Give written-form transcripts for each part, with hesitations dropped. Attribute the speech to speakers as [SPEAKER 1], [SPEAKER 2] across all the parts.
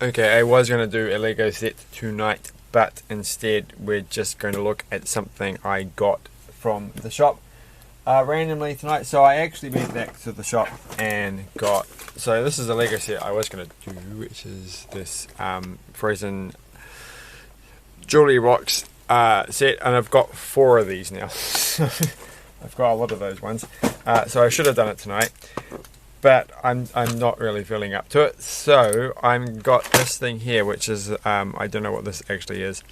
[SPEAKER 1] Okay, I was going to do a Lego set tonight, but instead we're just going to look at something I got from the shop randomly tonight. So I actually went back to the shop and got, so this is a Lego set I was going to do, which is this Frozen Jewelry Rocks set, and I've got 4 of these now. I've got a lot of those ones, so I should have done it tonight. But I'm not really feeling up to it, so I've got this thing here, which is I don't know what this actually is.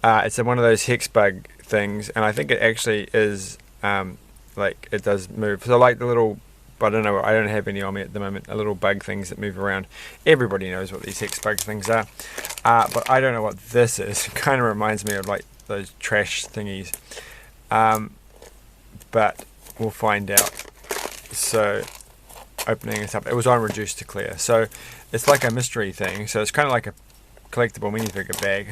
[SPEAKER 1] It's one of those Hexbug things, and I think it actually is like it does move. So like the little, I don't know, I don't have any on me at the moment. The little bug things that move around. Everybody knows what these Hexbug things are, but I don't know what this is. It kind of reminds me of like those trash thingies, but we'll find out. So, opening this up, it was on reduced to clear, so it's like a mystery thing, so it's kind of like a collectible minifigure bag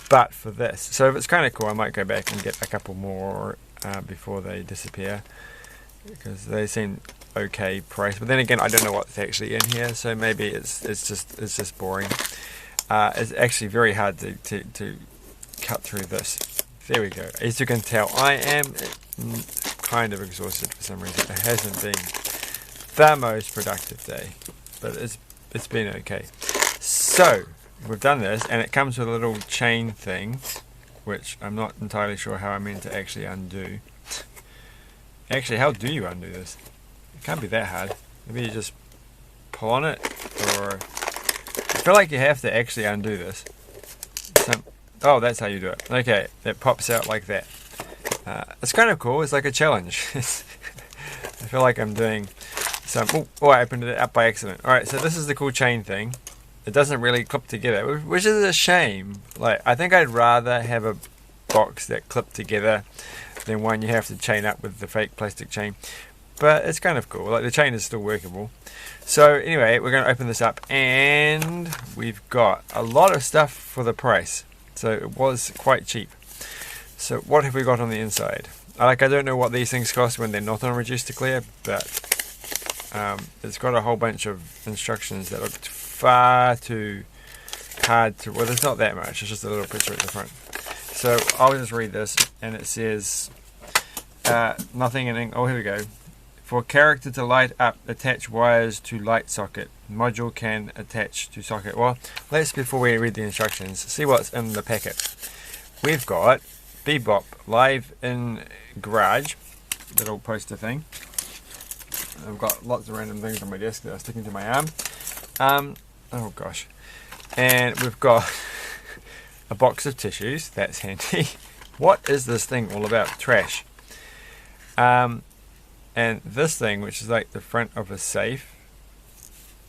[SPEAKER 1] but for this, so if it's kind of cool, I might go back and get a couple more before they disappear, because they seem okay price, but then again I don't know what's actually in here, so maybe it's just boring. It's actually very hard to cut through this. There we go. As you can tell, I am kind of exhausted for some reason. It hasn't been the most productive day, but it's been okay. So we've done this, and it comes with a little chain thing, which I'm not entirely sure how I'm meant to actually undo. Actually, how do you undo this? It can't be that hard. Maybe you just pull on it, or I feel like you have to actually undo this. Oh, that's how you do it. Okay, it pops out like that. It's kind of cool. It's like a challenge. I feel like I'm doing some. Oh, I opened it up by accident. Alright, so this is the cool chain thing. It doesn't really clip together, which is a shame. Like, I think I'd rather have a box that clipped together than one you have to chain up with the fake plastic chain. But it's kind of cool. Like, the chain is still workable. So anyway, we're going to open this up, and we've got a lot of stuff for the price. So it was quite cheap. So what have we got on the inside? I don't know what these things cost when they're not on reduced to clear, but it's got a whole bunch of instructions that look far too hard to, well, there's not that much, it's just a little picture at the front. So I'll just read this, and it says nothing in ink. Oh, here we go. For character to light up, attach wires to light socket. Module can attach to socket. Well, let's, before we read the instructions, see what's in the packet. We've got Bebop live in garage, little poster thing. I've got lots of random things on my desk that are sticking to my arm. Oh gosh. And we've got a box of tissues. That's handy. What is this thing all about? Trash. And this thing, which is like the front of a safe.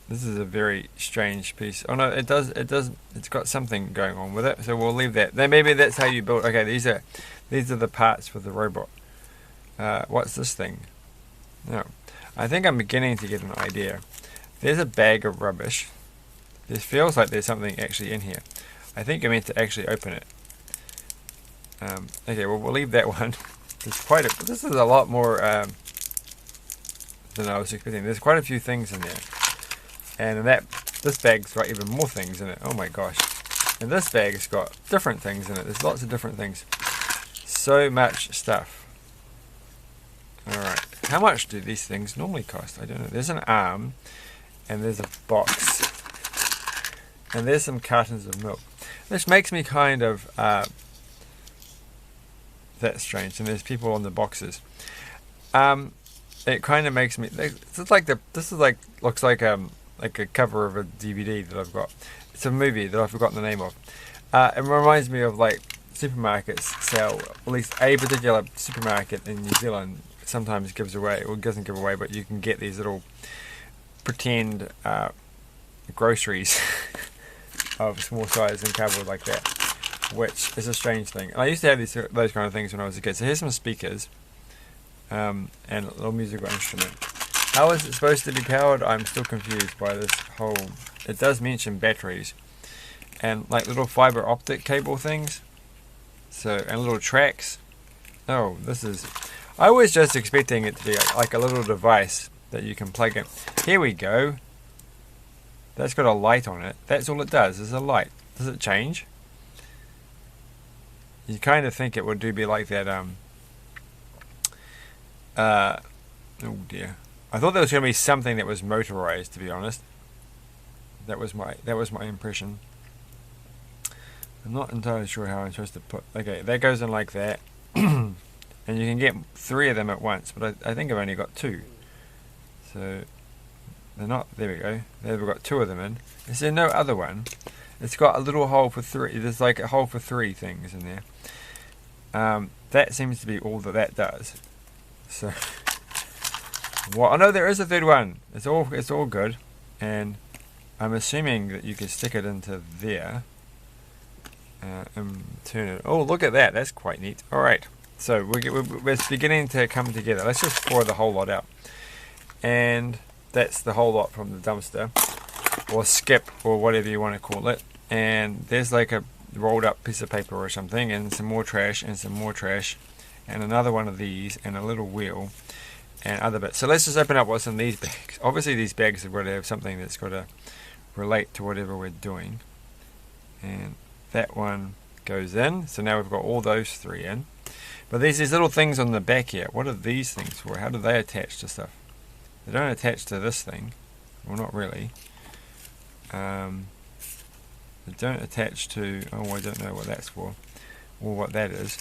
[SPEAKER 1] This is a very strange piece. Oh no, it's got something going on with it, so we'll leave that. Then maybe that's how you build. Okay, these are the parts for the robot. What's this thing? No. I think I'm beginning to get an idea. There's a bag of rubbish. This feels like there's something actually in here. I think you're meant to actually open it. Okay, well we'll leave that one. This is a lot more than I was expecting. There's quite a few things in there. And this bag's got even more things in it. Oh my gosh. And this bag's got different things in it. There's lots of different things. So much stuff. Alright. How much do these things normally cost? I don't know. There's an arm. And there's a box. And there's some cartons of milk. This makes me kind of that's strange. And there's people on the boxes. It kind of makes me. Looks like a cover of a DVD that I've got. It's a movie that I've forgotten the name of. It reminds me of like supermarkets sell, at least a particular supermarket in New Zealand sometimes gives away, or doesn't give away, but you can get these little pretend groceries of small size and cardboard like that, which is a strange thing. And I used to have those kind of things when I was a kid. So here's some speakers and a little musical instrument. How is it supposed to be powered? I'm still confused by this whole. It does mention batteries and like little fiber optic cable things. So, and little tracks. Oh, this is. I was just expecting it to be like a little device that you can plug in. Here we go. That's got a light on it. That's all it does, is a light. Does it change? You kind of think it would be like that, oh dear. I thought there was going to be something that was motorized, to be honest. That was my impression. I'm not entirely sure how I'm supposed to put... Okay, that goes in like that. And you can get 3 of them at once, but I think I've only got 2. So, they're not... There we go. There we've got 2 of them in. Is there no other one? It's got a little hole for 3. There's like a hole for 3 things in there. That seems to be all that does. So... Well, oh no, there is a third one. It's all good. And I'm assuming that you can stick it into there. And turn it. Oh, look at that. That's quite neat. Alright. So, we're beginning to come together. Let's just pour the whole lot out. And that's the whole lot from the dumpster. Or skip, or whatever you want to call it. And there's like a rolled up piece of paper or something. And some more trash, and some more trash. And another one of these, and a little wheel. And other bits. So let's just open up what's in these bags. Obviously these bags have got to have something that's got to relate to whatever we're doing. And that one goes in. So now we've got all those 3 in. But there's these little things on the back here. What are these things for? How do they attach to stuff? They don't attach to this thing. Well, not really. They don't attach to... Oh, I don't know what that's for. Or what that is.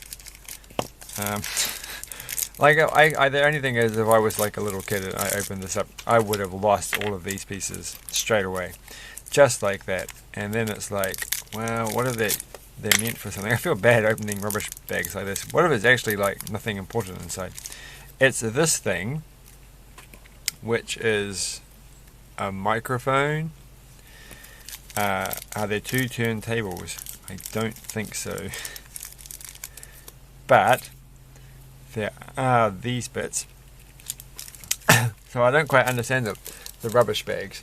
[SPEAKER 1] Like, the only thing is, if I was like a little kid and I opened this up, I would have lost all of these pieces straight away. Just like that. And then it's like, well, what are they? They're meant for something. I feel bad opening rubbish bags like this. What if it's actually like nothing important inside? It's this thing, which is a microphone. Are there 2 turntables? I don't think so. But there are these bits. So I don't quite understand the rubbish bags.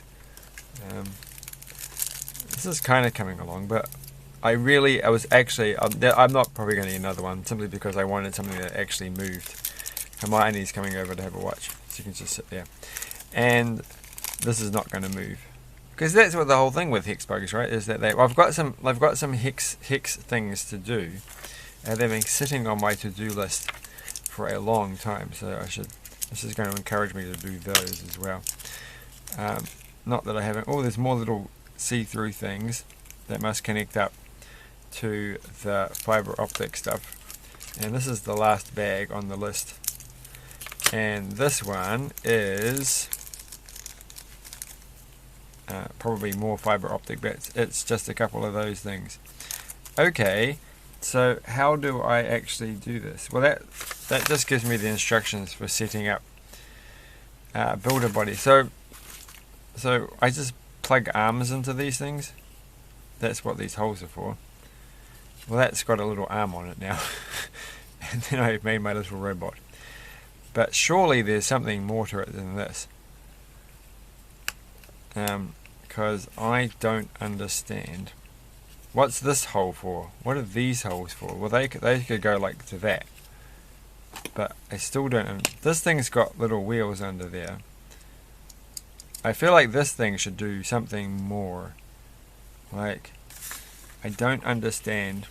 [SPEAKER 1] This is kind of coming along, but I'm not probably going to need another one, simply because I wanted something that actually moved. Hermione's coming over to have a watch, so you can just sit there. And this is not going to move. Because that's what the whole thing with Hexbugs, right? Is that I've got some hex things to do. And they've been sitting on my to-do list for a long time, so this is going to encourage me to do those as well. Not that I haven't. Oh, there's more little see-through things that must connect up to the fiber optic stuff. And this is the last bag on the list. And this one is probably more fiber optic bits. It's just a couple of those things. Okay, so how do I actually do this? Well, that just gives me the instructions for setting up builder body. So I just plug arms into these things. That's what these holes are for. Well, that's got a little arm on it now. And then I've made my little robot. But surely there's something more to it than this. Because I don't understand. What's this hole for? What are these holes for? Well, they could go like to that. But I still don't... This thing's got little wheels under there. I feel like this thing should do something more. Like, I don't understand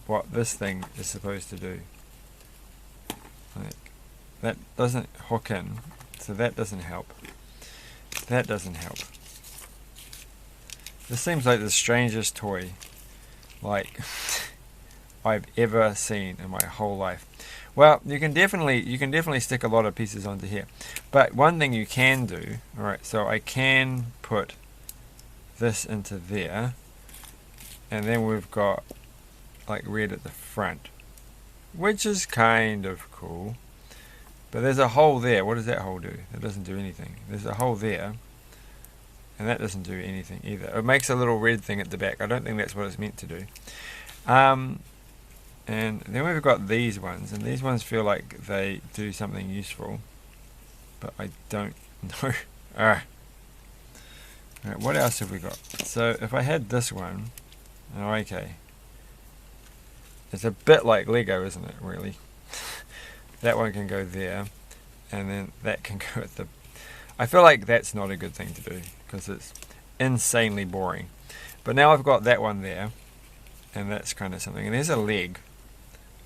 [SPEAKER 1] what this thing is supposed to do. Like, that doesn't hook in, so that doesn't help. That doesn't help. This seems like the strangest toy, like, I've ever seen in my whole life. Well, you can definitely stick a lot of pieces onto here. But one thing you can do, alright, so I can put this into there, and then we've got like red at the front, which is kind of cool. But there's a hole there. What does that hole do? That doesn't do anything. There's a hole there, and that doesn't do anything either. It makes a little red thing at the back. I don't think that's what it's meant to do. And then we've got these ones, and these ones feel like they do something useful, but I don't know. Alright, what else have we got? So if I had this one, oh, okay. It's a bit like Lego, isn't it, really? That one can go there, and then that can go at the... I feel like that's not a good thing to do, because insanely boring. But now I've got that one there, and that's kind of something. And there's a leg.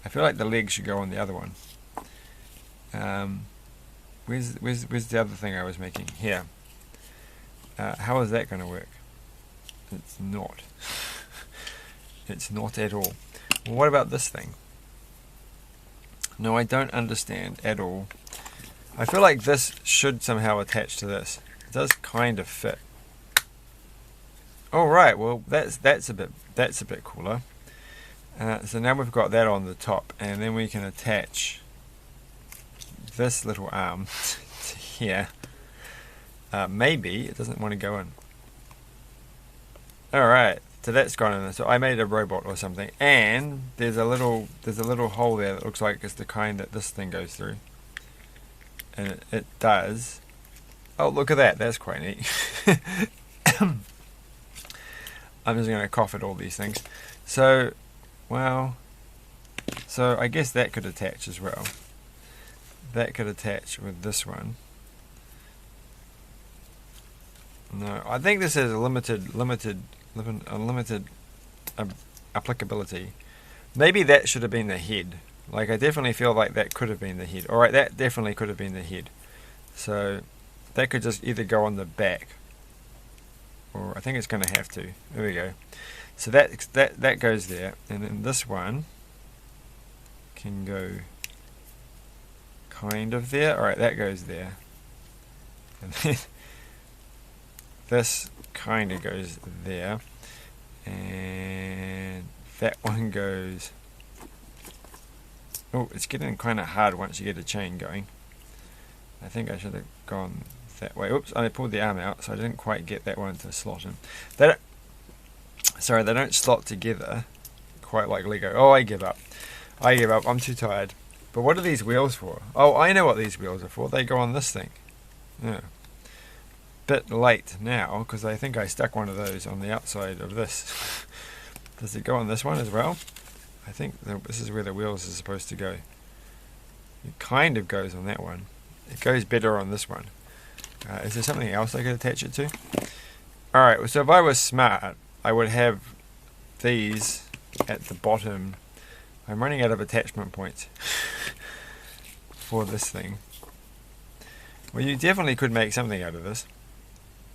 [SPEAKER 1] I feel like the leg should go on the other one. Where's the other thing I was making? Here. How is that going to work? It's not. It's not at all. Well, what about this thing? No, I don't understand at all. I feel like this should somehow attach to this. It does kind of fit. All right. Well, that's a bit cooler. So now we've got that on the top, and then we can attach this little arm to here. Maybe it doesn't want to go in. All right. So that's gone in there. So I made a robot or something, and there's a little hole there that looks like it's the kind that this thing goes through, and it does. Oh, look at that! That's quite neat. I'm just going to cough at all these things. So, well, so I guess that could attach as well. That could attach with this one. No, I think this has a limited applicability. Maybe that should have been the head. Like, I definitely feel like that could have been the head. Alright, that definitely could have been the head. So that could just either go on the back, or I think it's going to have to. There we go. So that goes there, and then this one can go kind of there. Alright, that goes there. And then this kind of goes there, and that one goes. Oh, it's getting kind of hard once you get a chain going. I think I should have gone that way. Oops, I pulled the arm out, so I didn't quite get that one to slot in. They don't slot together quite like Lego. Oh, I give up. I'm too tired. But what are these wheels for? Oh, I know what these wheels are for. They go on this thing. Yeah. Bit late now, because I think I stuck one of those on the outside of this. Does it go on this one as well? I think this is where the wheels are supposed to go. It kind of goes on that one. It goes better on this one. Is there something else I could attach it to? Alright, so if I was smart, I would have these at the bottom. I'm running out of attachment points for this thing. Well, you definitely could make something out of this.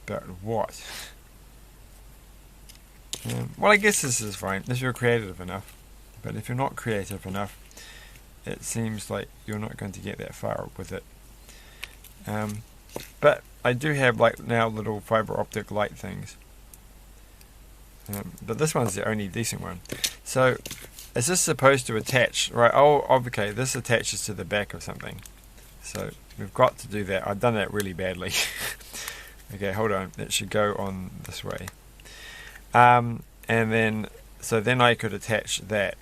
[SPEAKER 1] But what? Well, I guess this is fine if you're creative enough. But if you're not creative enough, it seems like you're not going to get that far with it. But I do have like now little fiber optic light things. But this one's the only decent one. So is this supposed to attach? Right, oh, okay, this attaches to the back of something. So we've got to do that. I've done that really badly. Okay, hold on. It should go on this way. And then, so then I could attach that.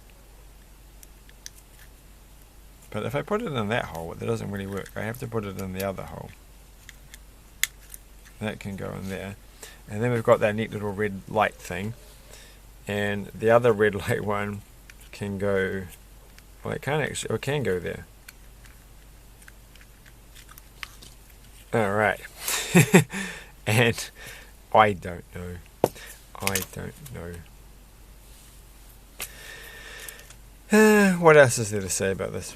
[SPEAKER 1] But if I put it in that hole, that doesn't really work. I have to put it in the other hole. That can go in there. And then we've got that neat little red light thing. And the other red light one can go, well, it can't actually, or it can go there. Alright. And I don't know. What else is there to say about this?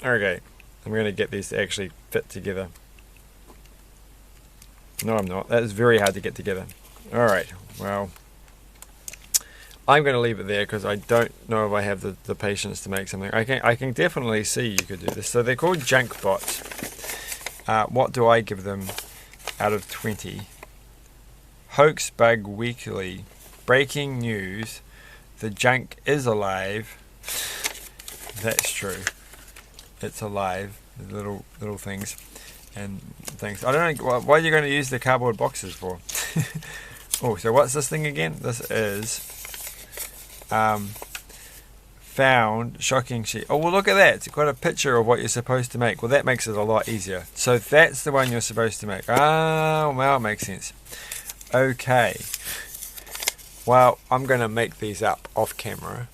[SPEAKER 1] Okay, I'm going to get these to actually fit together. No, I'm not. That is very hard to get together. Alright, well, I'm going to leave it there because I don't know if I have the patience to make something. I can definitely see you could do this. So they're called junk bots. What do I give them out of 20? Hexbug Weekly. Breaking news. The junk is alive. That's true. It's alive. The little things and things. I don't know what are you going to use the cardboard boxes for. Oh, so what's this thing again? This is found shocking sheet. Oh, well, look at that. It's got a picture of what you're supposed to make. Well, that makes it a lot easier. So that's the one you're supposed to make. Ah, well, it makes sense. Okay. Well, I'm going to make these up off camera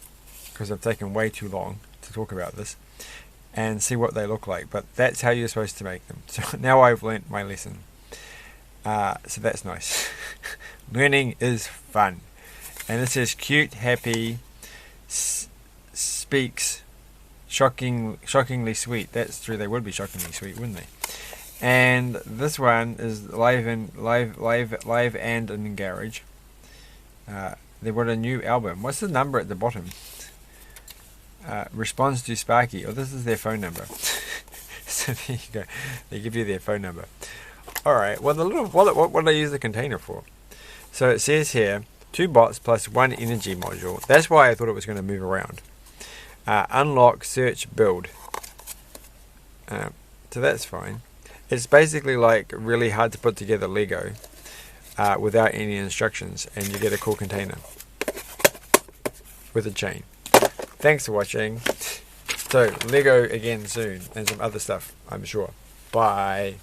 [SPEAKER 1] because I've taken way too long to talk about this. and see what they look like. But that's how you're supposed to make them. So now I've learnt my lesson. So that's nice. Learning is fun. And this is cute, happy, speaks, shockingly sweet. That's true. They would be shockingly sweet, wouldn't they? And this one is live and in garage. They brought a new album. What's the number at the bottom? Responds to Sparky. Oh, this is their phone number. So there you go. They give you their phone number. All right. Well, the little wallet. What do I use the container for? So it says here 2 bots plus 1 energy module. That's why I thought it was going to move around. Unlock, search, build. So that's fine. It's basically like really hard to put together Lego without any instructions, and you get a cool container with a chain. Thanks for watching. So Lego again soon, and some other stuff, I'm sure. Bye.